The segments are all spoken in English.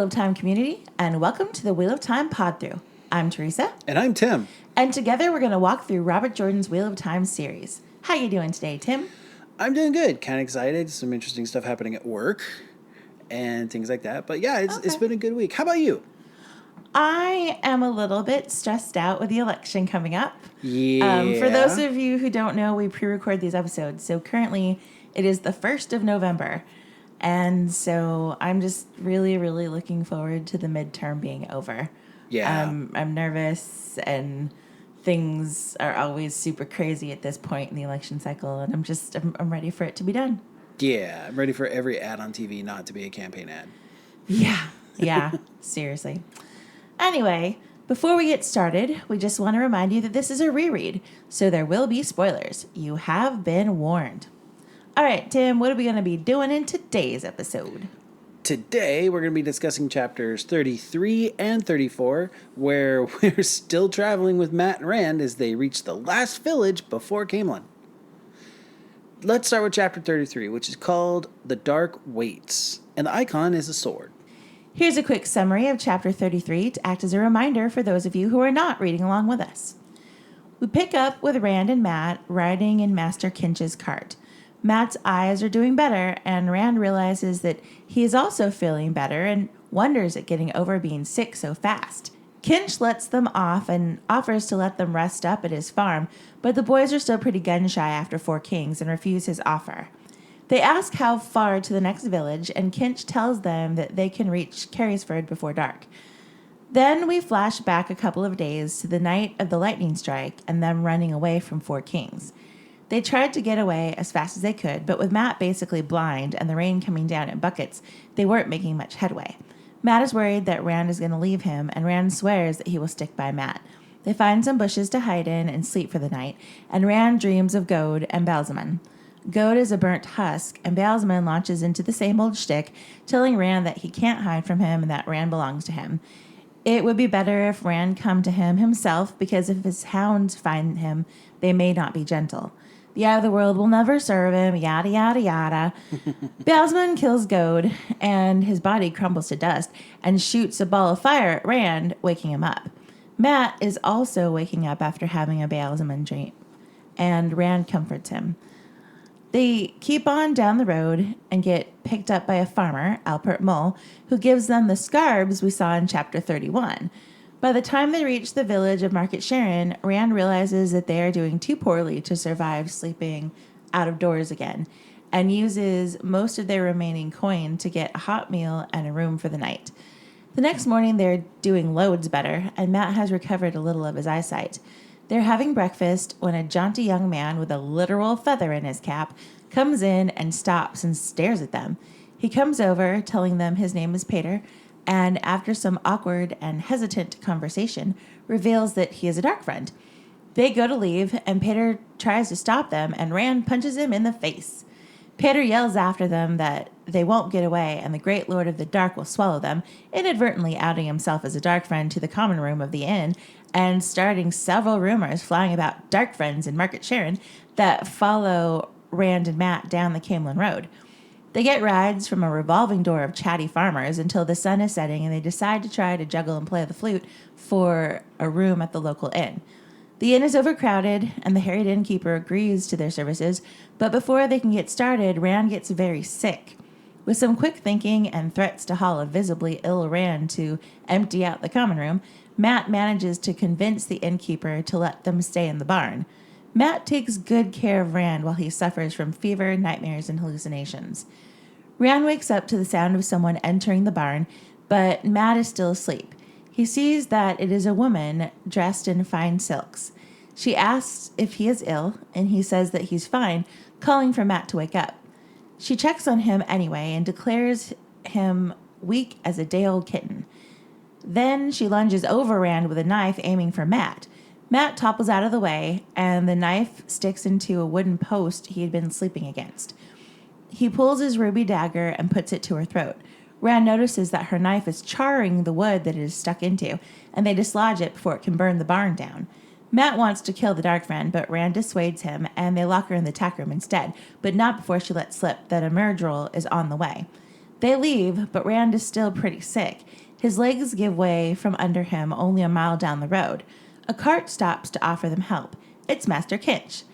of Time community, and welcome to the Wheel of Time Pod-Thru. I'm Teresa. And I'm Tim. And together we're going to walk through Robert Jordan's Wheel of Time series. How you doing today, Tim? I'm doing good. Kind of excited. Some interesting stuff happening at work and things like that. But yeah, it's been a good week. How about you? I am a little bit stressed out with the election coming up. Yeah. For those of you who don't know, we pre-record these episodes. So currently it is the 1st of November. And so I'm just really, really looking forward to the midterm being over. Yeah. I'm nervous, and things are always super crazy at this point in the election cycle. And I'm ready for it to be done. Yeah. I'm ready for every ad on TV not to be a campaign ad. Yeah, seriously. Anyway, before we get started, we just want to remind you that this is a reread, so there will be spoilers. You have been warned. All right, Tim, what are we going to be doing in today's episode? Today, we're going to be discussing chapters 33 and 34, where we're still traveling with Matt and Rand as they reach the last village before Caemlyn. Let's start with chapter 33, which is called The Dark Waits, and the icon is a sword. Here's a quick summary of Chapter 33 to act as a reminder for those of you who are not reading along with us. We pick up with Rand and Matt riding in Master Kinch's cart. Matt's eyes are doing better, and Rand realizes that he is also feeling better and wonders at getting over being sick so fast. Kinch lets them off and offers to let them rest up at his farm, but the boys are still pretty gun-shy after Four Kings and refuse his offer. They ask how far to the next village, and Kinch tells them that they can reach Carysford before dark. Then we flash back a couple of days to the night of the lightning strike and them running away from Four Kings. They tried to get away as fast as they could, but with Matt basically blind and the rain coming down in buckets, they weren't making much headway. Matt is worried that Rand is going to leave him, and Rand swears that he will stick by Matt. They find some bushes to hide in and sleep for the night, and Rand dreams of Gode and Balsamon. Gode is a burnt husk, and Balsamon launches into the same old shtick, telling Rand that he can't hide from him and that Rand belongs to him. It would be better if Rand come to him himself, because if his hounds find him, they may not be gentle. The eye of the world will never serve him, yada, yada, yada. Balsamon kills Gode, and his body crumbles to dust, and shoots a ball of fire at Rand, waking him up. Matt is also waking up after having a Balsamon dream, and Rand comforts him. They keep on down the road and get picked up by a farmer, Alpert Mull, who gives them the scarbs we saw in Chapter 31. By the time they reach the village of Market Sharon, Rand realizes that they are doing too poorly to survive sleeping out of doors again, and uses most of their remaining coin to get a hot meal and a room for the night. The next morning, they're doing loads better, and Matt has recovered a little of his eyesight. They're having breakfast when a jaunty young man with a literal feather in his cap comes in and stops and stares at them. He comes over, telling them his name is Peter, and after some awkward and hesitant conversation, reveals that he is a dark friend. They go to leave, and Peter tries to stop them, and Rand punches him in the face. Peter yells after them that they won't get away, and the Great Lord of the Dark will swallow them, inadvertently outing himself as a dark friend to the common room of the inn, and starting several rumors flying about dark friends in Market Sharon that follow Rand and Matt down the Caemlyn Road. They get rides from a revolving door of chatty farmers until the sun is setting, and they decide to try to juggle and play the flute for a room at the local inn. The inn is overcrowded, and the harried innkeeper agrees to their services, but before they can get started, Rand gets very sick. With some quick thinking and threats to haul a visibly ill Rand to empty out the common room, Matt manages to convince the innkeeper to let them stay in the barn. Matt takes good care of Rand while he suffers from fever, nightmares, and hallucinations. Rand wakes up to the sound of someone entering the barn, but Matt is still asleep. He sees that it is a woman dressed in fine silks. She asks if he is ill, and he says that he's fine, calling for Matt to wake up. She checks on him anyway and declares him weak as a day-old kitten. Then she lunges over Rand with a knife, aiming for Matt. Matt topples out of the way, and the knife sticks into a wooden post he had been sleeping against. He pulls his ruby dagger and puts it to her throat. Rand notices that her knife is charring the wood that it is stuck into, and they dislodge it before it can burn the barn down. Matt wants to kill the dark friend, but Rand dissuades him, and they lock her in the tack room instead, but not before she lets slip that a Myrddraal is on the way. They leave, but Rand is still pretty sick. His legs give way from under him only a mile down the road. A cart stops to offer them help. It's Master Kinch.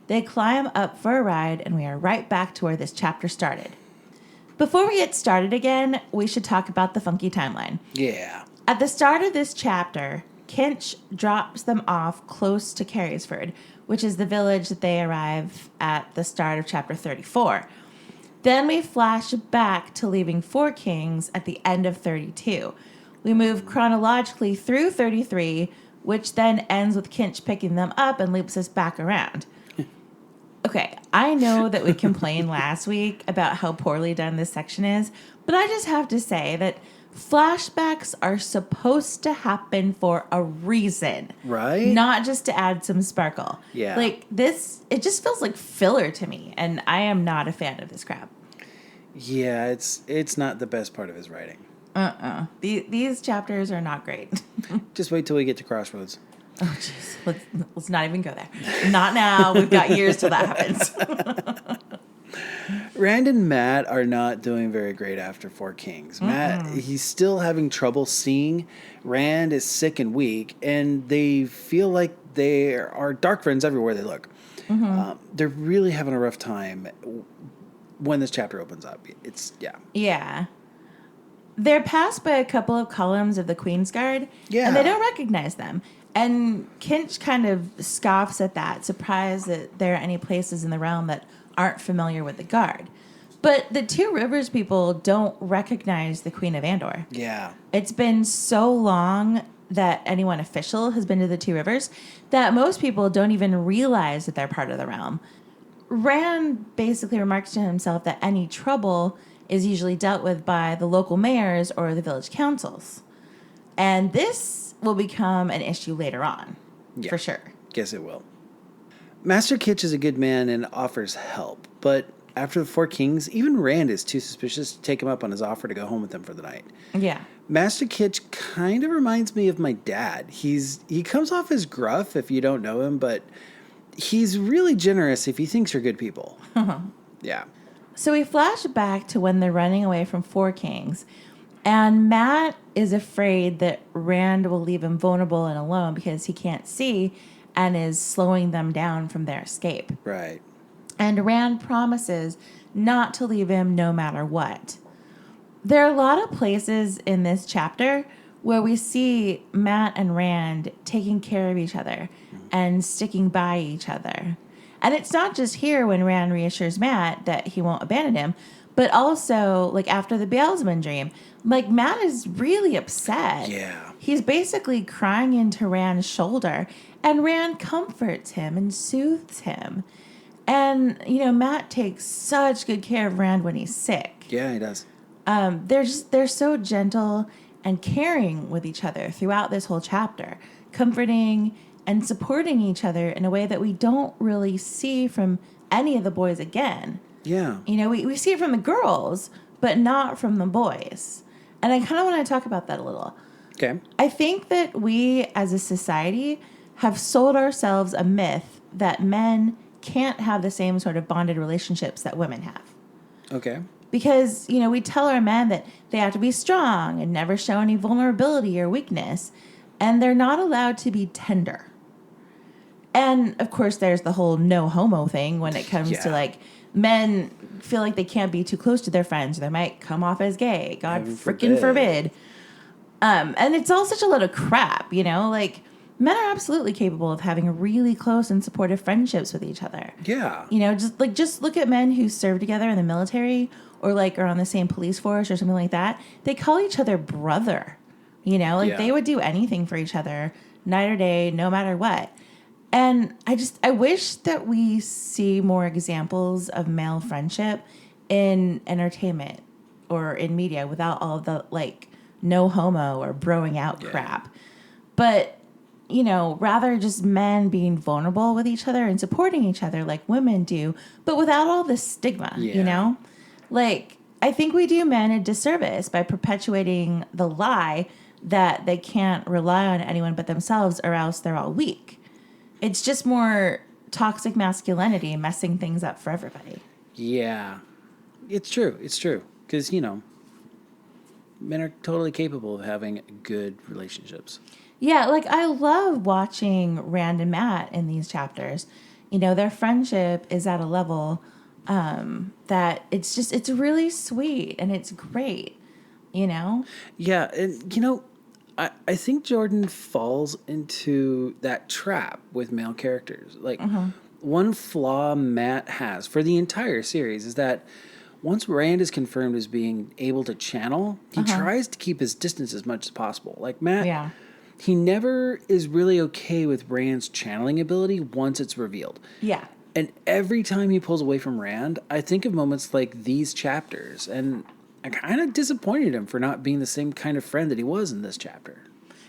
They climb up for a ride, and we are right back to where this chapter started. Before we get started again, we should talk about the funky timeline. Yeah. At the start of this chapter, Kinch drops them off close to Carysford, which is the village that they arrive at the start of chapter 34. Then we flash back to leaving Four Kings at the end of 32. We move chronologically through 33, which then ends with Kinch picking them up and loops us back around. Okay, I know that we complained last week about how poorly done this section is, but I just have to say that flashbacks are supposed to happen for a reason. Right? Not just to add some sparkle. Yeah. Like this, it just feels like filler to me, and I am not a fan of this crap. Yeah, it's not the best part of his writing. These chapters are not great. Just wait till we get to Crossroads. Oh, jeez. Let's not even go there. Not now. We've got years till that happens. Rand and Matt are not doing very great after Four Kings. Matt, he's still having trouble seeing. Rand is sick and weak, and they feel like there are dark friends everywhere they look. They're really having a rough time when this chapter opens up. Yeah. They're passed by a couple of columns of the Queen's Guard, Yeah. and they don't recognize them. And Kinch kind of scoffs at that, surprised that there are any places in the realm that aren't familiar with the Guard. But the Two Rivers people don't recognize the Queen of Andor. Yeah. It's been so long that anyone official has been to the Two Rivers that most people don't even realize that they're part of the realm. Rand basically remarks to himself that any trouble is usually dealt with by the local mayors or the village councils. And this will become an issue later on, for sure. Guess it will. Master Kitch is a good man and offers help, but after the Four Kings, even Rand is too suspicious to take him up on his offer to go home with them for the night. Yeah. Master Kitch kind of reminds me of my dad. He comes off as gruff if you don't know him, but he's really generous if he thinks you're good people. Yeah. So we flash back to when they're running away from Four Kings, and Matt is afraid that Rand will leave him vulnerable and alone because he can't see and is slowing them down from their escape. Right. And Rand promises not to leave him no matter what. There are a lot of places in this chapter where we see Matt and Rand taking care of each other and sticking by each other. And it's not just here when Rand reassures Matt that he won't abandon him, but also like after the Beelzebub dream. Like Matt is really upset. Yeah. He's basically crying into Rand's shoulder, and Rand comforts him and soothes him. And, Matt takes such good care of Rand when he's sick. Yeah, he does. They're so gentle and caring with each other throughout this whole chapter, comforting and supporting each other in a way that we don't really see from any of the boys again. Yeah. We see it from the girls, but not from the boys. And I kind of want to talk about that a little. Okay. I think that we as a society have sold ourselves a myth that men can't have the same sort of bonded relationships that women have. Okay. Because, we tell our men that they have to be strong and never show any vulnerability or weakness, and they're not allowed to be tender. And, of course, there's the whole no homo thing when it comes to, like, men feel like they can't be too close to their friends or they might come off as gay. God freaking forbid. And it's all such a lot of crap, like men are absolutely capable of having really close and supportive friendships with each other. Yeah. Just look at men who serve together in the military or like are on the same police force or something like that. They call each other brother, they would do anything for each other night or day, no matter what. And I wish that we see more examples of male friendship in entertainment or in media without all of the like no homo or broing out crap. But, rather just men being vulnerable with each other and supporting each other like women do, but without all the stigma, Like, I think we do men a disservice by perpetuating the lie that they can't rely on anyone but themselves or else they're all weak. It's just more toxic masculinity messing things up for everybody. Yeah. It's true. Because, men are totally capable of having good relationships. Yeah, like I love watching Rand and Matt in these chapters. You know, their friendship is at a level that it's really sweet and it's great, you know? Yeah, and I think Jordan falls into that trap with male characters. Like, one flaw Matt has for the entire series is that once Rand is confirmed as being able to channel, he tries to keep his distance as much as possible. Like Matt, Yeah. he never is really okay with Rand's channeling ability once it's revealed. Yeah. And every time he pulls away from Rand, I think of moments like these chapters, and I kind of disappointed him for not being the same kind of friend that he was in this chapter.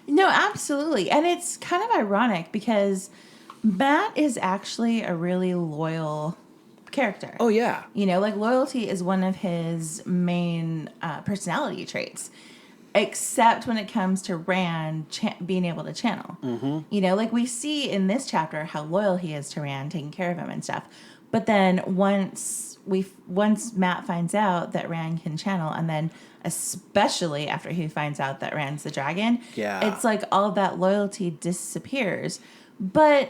No, absolutely. And it's kind of ironic because Matt is actually a really loyal character. Oh, yeah. You know, like loyalty is one of his main personality traits, except when it comes to Rand being able to channel. Mm-hmm. You know, like we see in this chapter how loyal he is to Rand, taking care of him and stuff. But then once Matt finds out that Rand can channel, and then especially after he finds out that Rand's the dragon, Yeah. it's like all of that loyalty disappears. But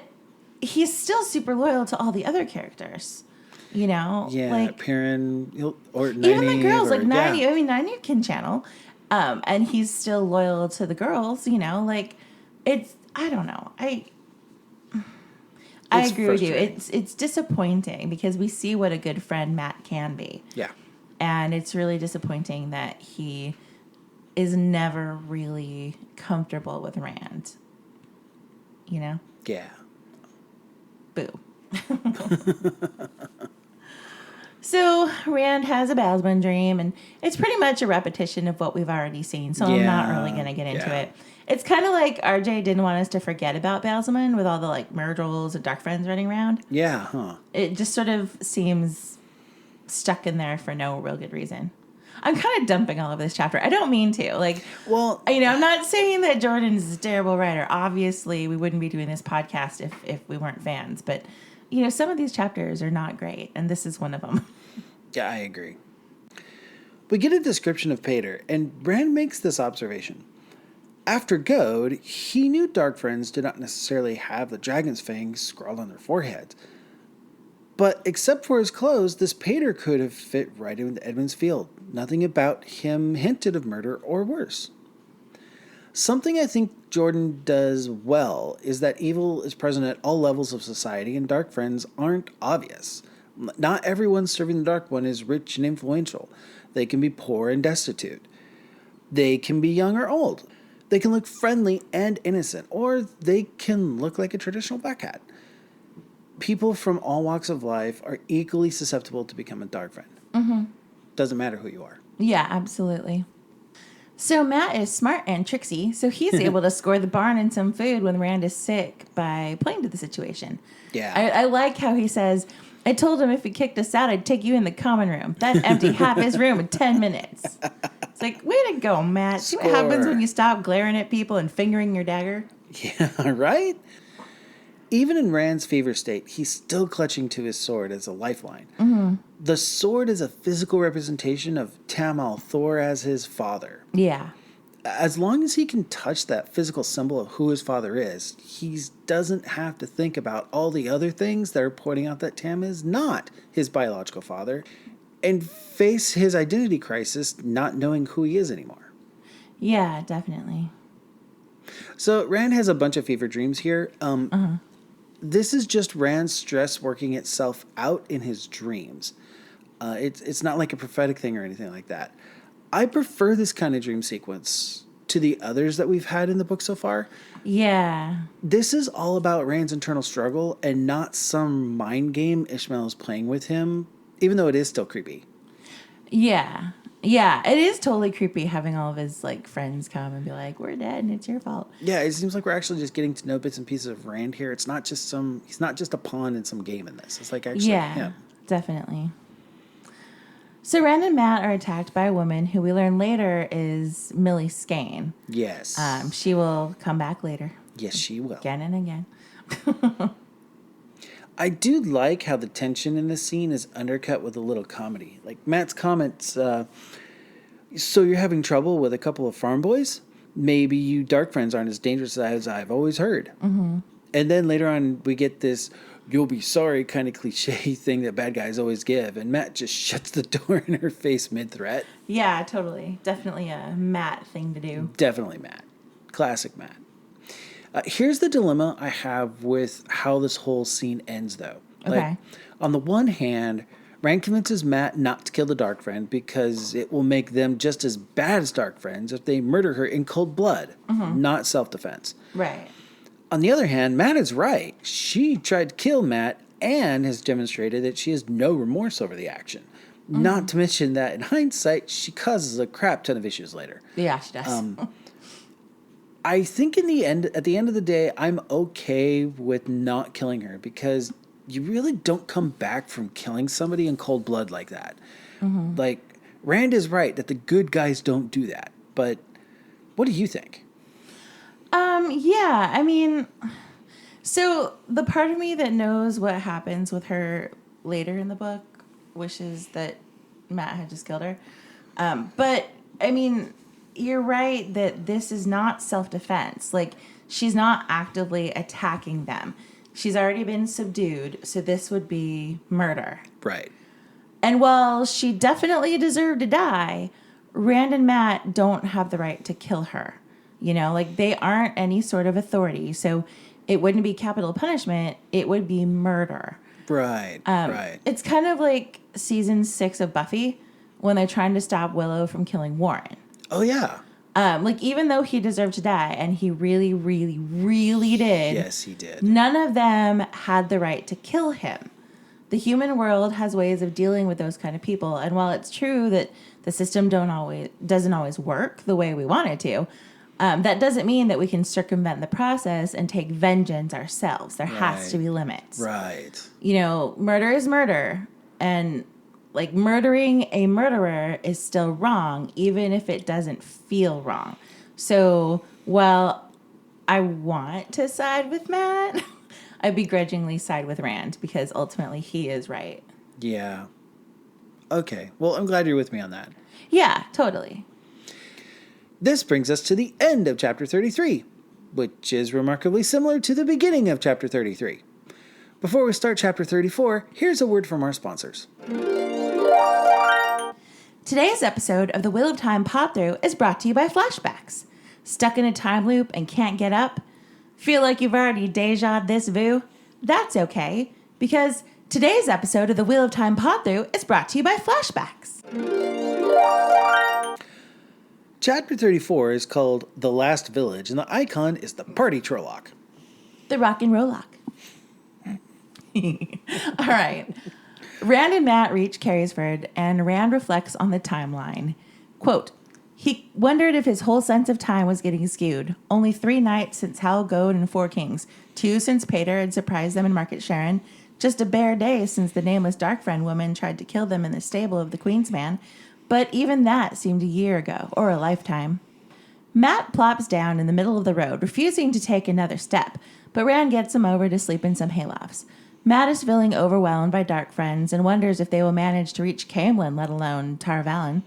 he's still super loyal to all the other characters. You know, Yeah, like Perrin or Nynaeve, even the girls, like yeah. Nynaeve. I mean, Nynaeve can channel, and he's still loyal to the girls. You know, like it's. I don't know. I It's agree with you. frustrating. It's disappointing because we see what a good friend Matt can be, Yeah. and it's really disappointing that he is never really comfortable with Rand. You know, Yeah. boo. So Rand has a Basman dream, and it's pretty much a repetition of what we've already seen. So I'm not really going to get into it. It's kind of like RJ didn't want us to forget about Basman with all the like Myrtles and Dark Friends running around. Yeah, huh. It just sort of seems stuck in there for no real good reason. I'm kind of dumping all over this chapter. I don't mean to. Like, Well, you know, I'm not saying that Jordan's a terrible writer. Obviously, we wouldn't be doing this podcast if we weren't fans. But, you know, some of these chapters are not great, and this is one of them. yeah, I agree. We get a description of Pater, and Rand makes this observation. After Goad, he knew Dark Friends did not necessarily have the dragon's fangs scrawled on their foreheads. But except for his clothes, this Pater could have fit right into Edmund's field. Nothing about him hinted of murder or worse. Something I think Jordan does well is that evil is present at all levels of society and Dark Friends aren't obvious. Not everyone serving the Dark One is rich and influential. They can be poor and destitute. They can be young or old. They can look friendly and innocent, or they can look like a traditional black hat. People from all walks of life are equally susceptible to become a Dark Friend. Mm-hmm. Doesn't matter who you are. Yeah, absolutely. So Matt is smart and tricksy, so he's able to score the barn and some food when Rand is sick by playing to the situation. Yeah. I like how he says, I told him if he kicked us out, I'd take you in the common room. That'd empty half his room in 10 minutes. It's like, way to go, Matt. See what happens when you stop glaring at people and fingering your dagger? Yeah, right? Even in Rand's fever state, he's still clutching to his sword as a lifeline. Mm-hmm. The sword is a physical representation of Tamal Thor as his father. Yeah. As long as he can touch that physical symbol of who his father is, he doesn't have to think about all the other things that are pointing out that Tam is not his biological father and face his identity crisis not knowing who he is anymore. Yeah, definitely. So Rand has a bunch of fever dreams here. This is just Rand's stress working itself out in his dreams. It's not like a prophetic thing or anything like that. I prefer this kind of dream sequence to the others that we've had in the book so far. Yeah. This is all about Rand's internal struggle and not some mind game Ishmael is playing with him, even though it is still creepy. Yeah. Yeah, it is totally creepy having all of his like friends come and be like, "We're dead and it's your fault." Yeah, it seems like we're actually just getting to know bits and pieces of Rand here. It's not just he's not just a pawn in some game in this. It's like actually him. Definitely. So Rand and Matt are attacked by a woman who we learn later is Millie Skane. Yes. She will come back later. Yes, she will. Again and again. I do like how the tension in this scene is undercut with a little comedy. Like Matt's comments, So you're having trouble with a couple of farm boys? Maybe you dark friends aren't as dangerous as I've always heard. Mm-hmm. And then later on, we get this "you'll be sorry" kind of cliche thing that bad guys always give, and Matt just shuts the door in her face mid-threat. Yeah, totally. Definitely a Matt thing to do. Definitely Matt. Classic Matt. Here's the dilemma I have with how this whole scene ends, though. Okay. On the one hand, Rand convinces Matt not to kill the dark friend because it will make them just as bad as dark friends if they murder her in cold blood, not self-defense. Right. On the other hand, Matt is right. She tried to kill Matt and has demonstrated that she has no remorse over the action. Not to mention that in hindsight, she causes a crap ton of issues later. Yeah, she does. I think at the end of the day, I'm okay with not killing her because you really don't come back from killing somebody in cold blood like that. Like, Rand is right that the good guys don't do that. But what do you think? Yeah, I mean, so the part of me that knows what happens with her later in the book wishes that Matt had just killed her. But, I mean, you're right that this is not self-defense. Like, she's not actively attacking them. She's already been subdued, so this would be murder. Right. And while she definitely deserved to die, Rand and Matt don't have the right to kill her. You know, like, they aren't any sort of authority, so it wouldn't be capital punishment, it would be murder. Right, right. It's kind of like season 6 of Buffy when they're trying to stop Willow from killing Warren. Oh, yeah. Like, even though he deserved to die, and he really, really, really did. Yes, he did. None of them had the right to kill him. The human world has ways of dealing with those kind of people, and while it's true that the system doesn't always work the way we want it to, that doesn't mean that we can circumvent the process and take vengeance ourselves. There has to be limits. Right. You know, murder is murder, and like, murdering a murderer is still wrong, even if it doesn't feel wrong. So, while I want to side with Matt, I begrudgingly side with Rand because ultimately he is right. Yeah. Okay. Well, I'm glad you're with me on that. Yeah, totally. This brings us to the end of Chapter 33, which is remarkably similar to the beginning of Chapter 33. Before we start Chapter 34, here's a word from our sponsors. Today's episode of the Wheel of Time Pod-Thru is brought to you by Flashbacks. Stuck in a time loop and can't get up? Feel like you've already dejaed this vu? That's okay, because today's episode of the Wheel of Time Pod-Thru is brought to you by Flashbacks. Chapter 34 is called The Last Village, and the icon is the Party Trolloc. The rock and roll lock. All right. Rand and Matt reach Carysford, and Rand reflects on the timeline. Quote, he wondered if his whole sense of time was getting skewed. Only 3 nights since Hal Goad and 4 Kings. 2 since Pater had surprised them in Market Sharon. Just a bare day since the nameless Darkfriend woman tried to kill them in the stable of the Queen's Man. But even that seemed a year ago, or a lifetime. Matt plops down in the middle of the road, refusing to take another step, but Rand gets him over to sleep in some haylofts. Matt is feeling overwhelmed by dark friends and wonders if they will manage to reach Caemlyn, let alone Tar Valon.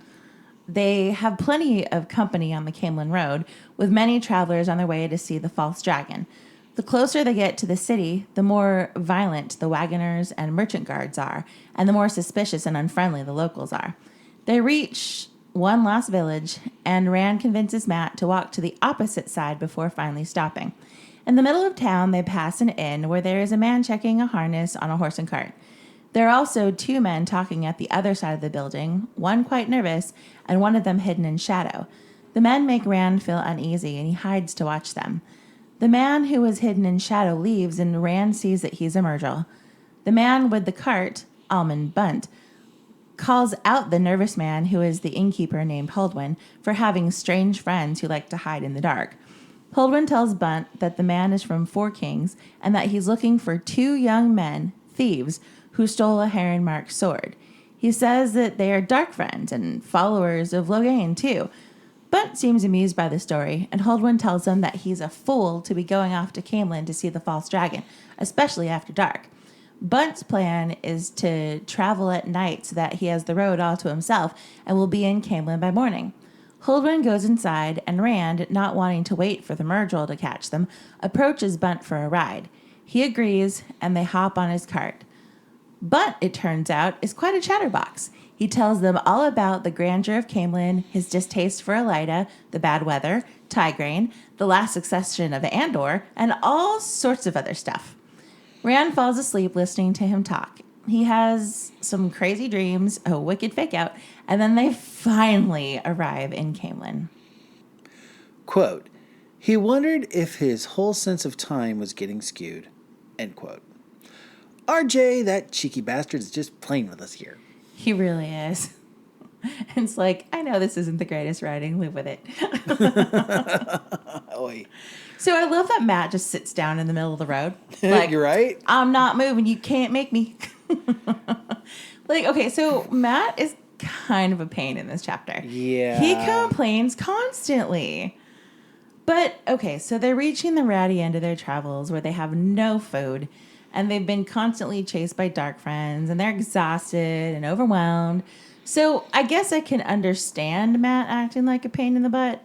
They have plenty of company on the Caemlyn Road, with many travelers on their way to see the false dragon. The closer they get to the city, the more violent the wagoners and merchant guards are, and the more suspicious and unfriendly the locals are. They reach one last village, and Rand convinces Matt to walk to the opposite side before finally stopping. In the middle of town, they pass an inn where there is a man checking a harness on a horse and cart. There are also 2 men talking at the other side of the building, one quite nervous, and one of them hidden in shadow. The men make Rand feel uneasy, and he hides to watch them. The man who was hidden in shadow leaves, and Rand sees that he's a Myrtle. The man with the cart, Almond Bunt, calls out the nervous man, who is the innkeeper named Huldwyn, for having strange friends who like to hide in the dark. Huldwyn tells Bunt that the man is from 4 Kings and that he's looking for 2 young men, thieves, who stole a heron-marked sword. He says that they are dark friends and followers of Loghain, too. Bunt seems amused by the story, and Huldwyn tells him that he's a fool to be going off to Caemlyn to see the false dragon, especially after dark. Bunt's plan is to travel at night so that he has the road all to himself and will be in Caemlyn by morning. Holdwyn goes inside, and Rand, not wanting to wait for the Murdrall to catch them, approaches Bunt for a ride. He agrees, and they hop on his cart. Bunt, it turns out, is quite a chatterbox. He tells them all about the grandeur of Caemlyn, his distaste for Elida, the bad weather, Tigraine, the last succession of Andor, and all sorts of other stuff. Rand falls asleep listening to him talk. He has some crazy dreams, a wicked fake out, and then they finally arrive in Caemlyn. Quote, he wondered if his whole sense of time was getting skewed. End quote. RJ, that cheeky bastard, is just playing with us here. He really is. It's like, I know this isn't the greatest writing. Live with it. Oy. So I love that Matt just sits down in the middle of the road. Like, You're right. I'm not moving. You can't make me. Like, okay, so Matt is kind of a pain in this chapter. Yeah. He complains constantly. But, okay, so they're reaching the ratty end of their travels where they have no food, and they've been constantly chased by dark friends, and they're exhausted and overwhelmed. So I guess I can understand Matt acting like a pain in the butt.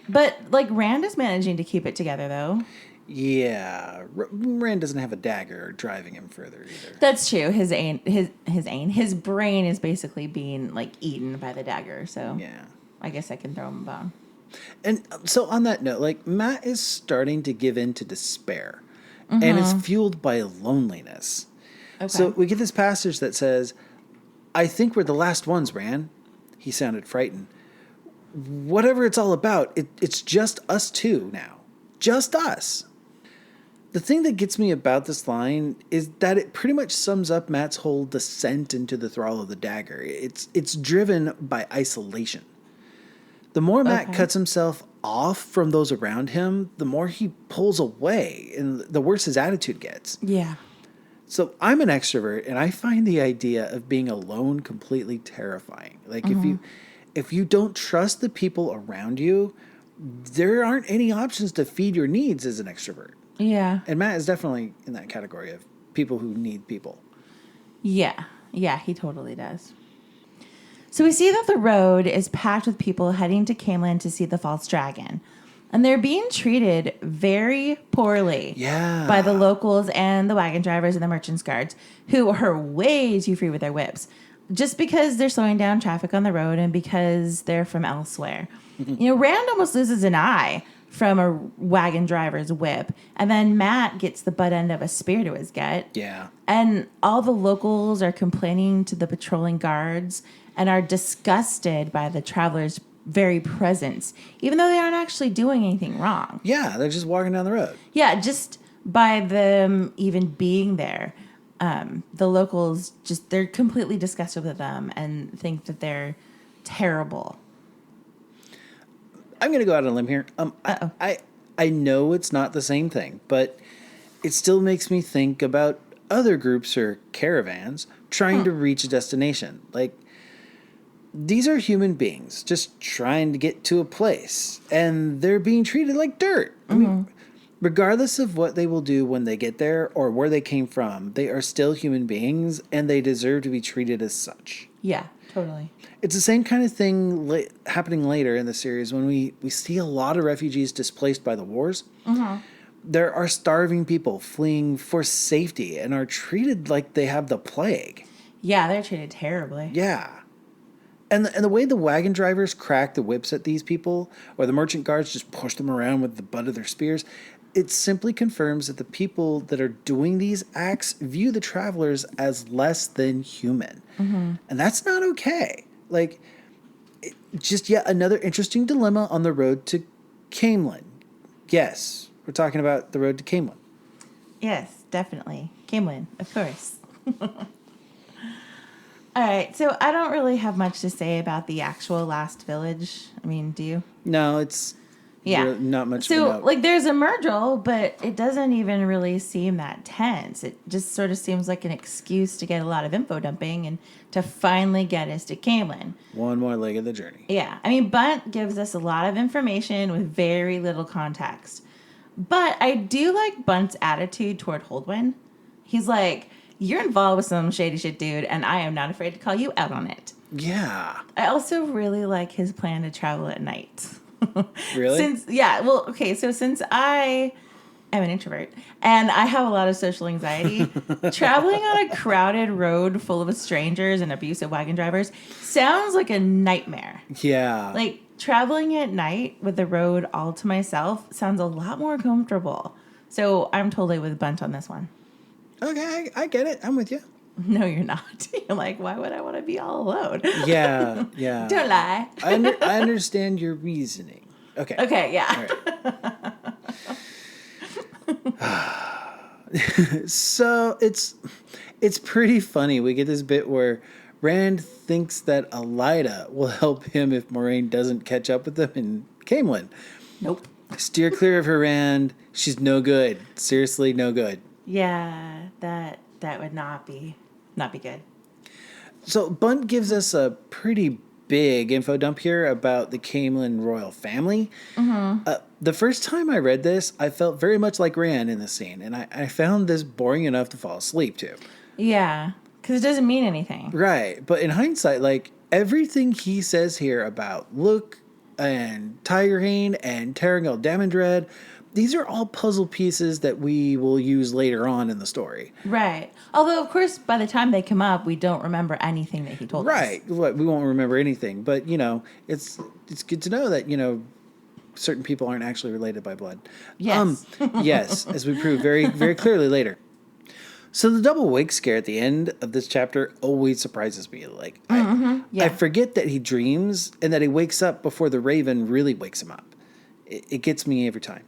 But, like, Rand is managing to keep it together, though. Yeah. Rand doesn't have a dagger driving him further either. That's true. His brain is basically being, like, eaten by the dagger. So Yeah. I guess I can throw him a bone. And so on that note, like, Matt is starting to give in to despair and is fueled by loneliness. Okay. So we get this passage that says, I think we're the last ones, Rand. He sounded frightened. Whatever it's all about, it's just us two now. Just us. The thing that gets me about this line is that it pretty much sums up Matt's whole descent into the thrall of the dagger. It's driven by isolation. The more Matt cuts himself off from those around him, the more he pulls away and the worse his attitude gets. Yeah. So I'm an extrovert, and I find the idea of being alone completely terrifying. Like, if you don't trust the people around you, there aren't any options to feed your needs as an extrovert. Yeah. And Matt is definitely in that category of people who need people. Yeah. Yeah, he totally does. So we see that the road is packed with people heading to Caemlyn to see the false dragon. And they're being treated very poorly by the locals and the wagon drivers and the merchants' guards, who are way too free with their whips, just because they're slowing down traffic on the road and because they're from elsewhere. You know, Rand almost loses an eye from a wagon driver's whip, and then Matt gets the butt end of a spear to his gut. Yeah. And all the locals are complaining to the patrolling guards and are disgusted by the travelers' very presence, even though they aren't actually doing anything wrong. Yeah, they're just walking down the road. Yeah, just by them even being there, the locals they're completely disgusted with them and think that they're terrible. I'm going to go out on a limb here. I know it's not the same thing, but it still makes me think about other groups or caravans trying to reach a destination. Like, these are human beings just trying to get to a place, and they're being treated like dirt. I mean, regardless of what they will do when they get there or where they came from, they are still human beings, and they deserve to be treated as such. Yeah, totally. It's the same kind of thing happening later in the series when we see a lot of refugees displaced by the wars. There are starving people fleeing for safety and are treated like they have the plague. Yeah, they're treated terribly. Yeah. And the way the wagon drivers crack the whips at these people, or the merchant guards just push them around with the butt of their spears, it simply confirms that the people that are doing these acts view the travelers as less than human. And that's not okay. Like, just yet another interesting dilemma on the road to Caemlyn. Yes, we're talking about the road to Caemlyn. Yes, definitely. Caemlyn, of course. All right, so I don't really have much to say about the actual last village. I mean, do you? No, it's not much. So, like, there's a Murdrall, but it doesn't even really seem that tense. It just sort of seems like an excuse to get a lot of info dumping and to finally get us to Caemlyn. One more leg of the journey. Yeah, I mean, Bunt gives us a lot of information with very little context. But I do like Bunt's attitude toward Holdwyn. He's like, you're involved with some shady shit, dude, and I am not afraid to call you out on it. Yeah. I also really like his plan to travel at night. Really? Since I am an introvert and I have a lot of social anxiety, traveling on a crowded road full of strangers and abusive wagon drivers sounds like a nightmare. Yeah. Like, traveling at night with the road all to myself sounds a lot more comfortable. So I'm totally with Bunt on this one. Okay, I get it. I'm with you. No, you're not. You're like, why would I want to be all alone? Yeah. Don't lie. I understand your reasoning. Okay. Okay, yeah. All right. So it's pretty funny. We get this bit where Rand thinks that Elida will help him if Moraine doesn't catch up with them in Caemlyn. Nope. Steer clear of her, Rand. She's no good. Seriously, no good. Yeah, that would not be good. So Bunt gives us a pretty big info dump here about the Caemlyn royal family. Mm-hmm. The first time I read this, I felt very much like Rand in this scene, and I found this boring enough to fall asleep to. Yeah, because it doesn't mean anything. Right, but in hindsight, like, everything he says here about Luke and Tigerhane and Tarangal Damondred, these are all puzzle pieces that we will use later on in the story. Right. Although, of course, by the time they come up, we don't remember anything that he told us. Right. We won't remember anything. But, it's good to know that, certain people aren't actually related by blood. Yes. Yes, as we prove very, very clearly later. So the double wake scare at the end of this chapter always surprises me. Like, I forget that he dreams and that he wakes up before the Raven really wakes him up. It gets me every time.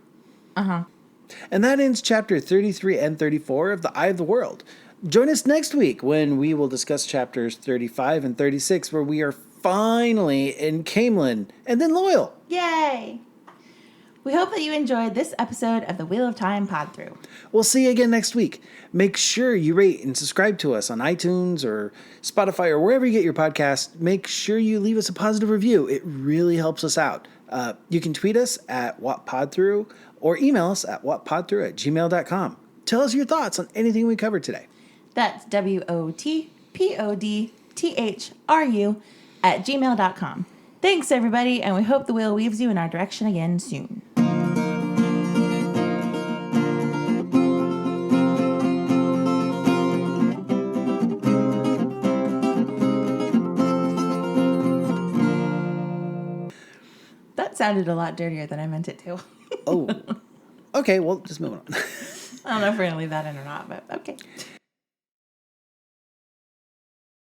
Uh-huh. And that ends chapter 33 and 34 of The Eye of the World. Join us next week when we will discuss chapters 35 and 36, where we are finally in Caemlyn and then Loyal. Yay! We hope that you enjoyed this episode of the Wheel of Time Pod-Thru. We'll see you again next week. Make sure you rate and subscribe to us on iTunes or Spotify or wherever you get your podcast. Make sure you leave us a positive review. It really helps us out. You can tweet us at WhatPodthru or email us at whatpodthru@gmail.com. Tell us your thoughts on anything we covered today. That's WOTPODTHRU@gmail.com. Thanks, everybody, and we hope the wheel weaves you in our direction again soon. That sounded a lot dirtier than I meant it to. Oh, okay. Well, just moving on. I don't know if we're going to leave that in or not, but okay.